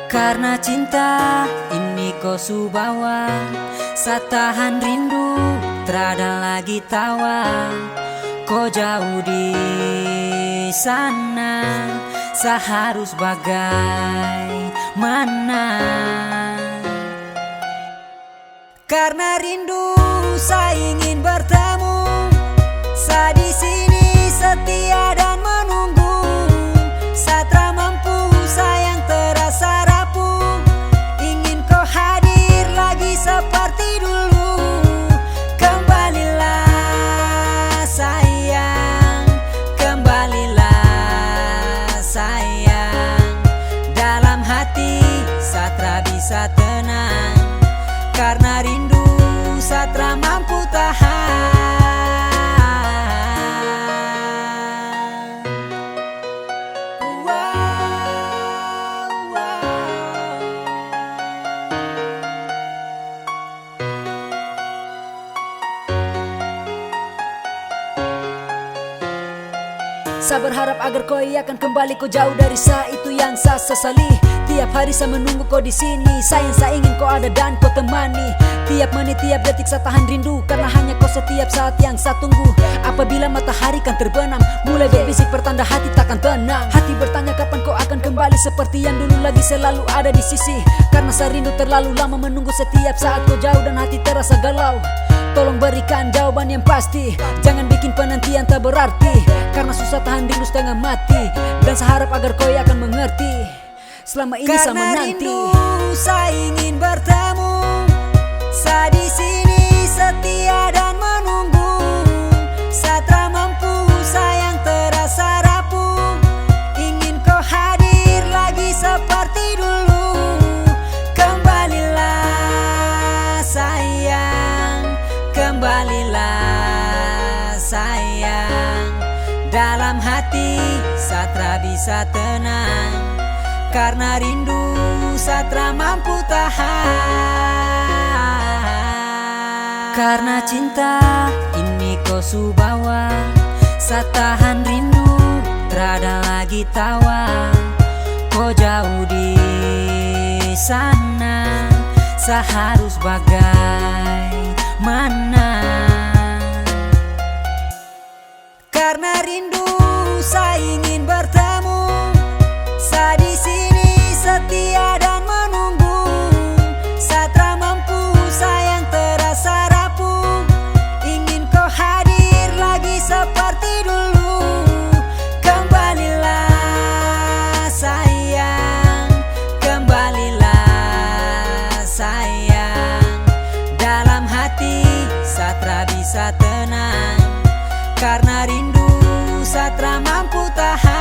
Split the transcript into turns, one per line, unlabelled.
Karena cinta ini kau subawa, satahan rindu terada lagi tawa. Kau jauh di sana, seharus bagaimana? Karena rindu saya ingin bertemu, saya di sini setia dan menunggu. Satra mampu sayang terasa rapuh, ingin kau hadir lagi seperti dulu. Kembalilah sayang, kembalilah sayang. Dalam hati Satra bisa tenang, karena rindu Satra mampu tahan.
Saya berharap agar kau akan kembali, kau jauh dari saya, itu yang saya sesali. Tiap hari saya menunggu kau di sini, sayang saya ingin kau ada dan kau temani. Tiap menit, tiap detik saya tahan rindu, karena hanya kau setiap saat yang saya tunggu. Apabila matahari kan terbenam, mulai berbisik pertanda hati takkan tenang. Hati bertanya kapan kau akan kembali, seperti yang dulu lagi selalu ada di sisi. Karena saya rindu terlalu lama menunggu, setiap saat kau jauh dan hati terasa galau. Tolong berikan jawaban yang pasti, jangan bikin penantian tak berarti. Karena susah tahan rindu setengah mati, dan saya harap agar kau akan mengerti. Selama ini saya menanti.
Karena rindu saya ingin bertemu, saya di sini setia dan menunggu. Satra mampu sayang terasa rapuh, ingin kau hadir lagi seperti dulu. Kembalilah sayang, kembalilah sayang. Dalam hati Satra bisa tenang, karena rindu Satra mampu tahan. Karena cinta ini kau subawa, satahan rindu terada lagi tawa. Kau jauh di sana, seharus bagaimana? Karena rindu saya ingin bertemu, saya di sini setia dan menunggu. Satra mampu sayang terasa rapuh, ingin kau hadir lagi seperti dulu. Kembalilah sayang, kembalilah sayang. Dalam hati Satra bisa tenang, karena rindu Satra mampu tahan.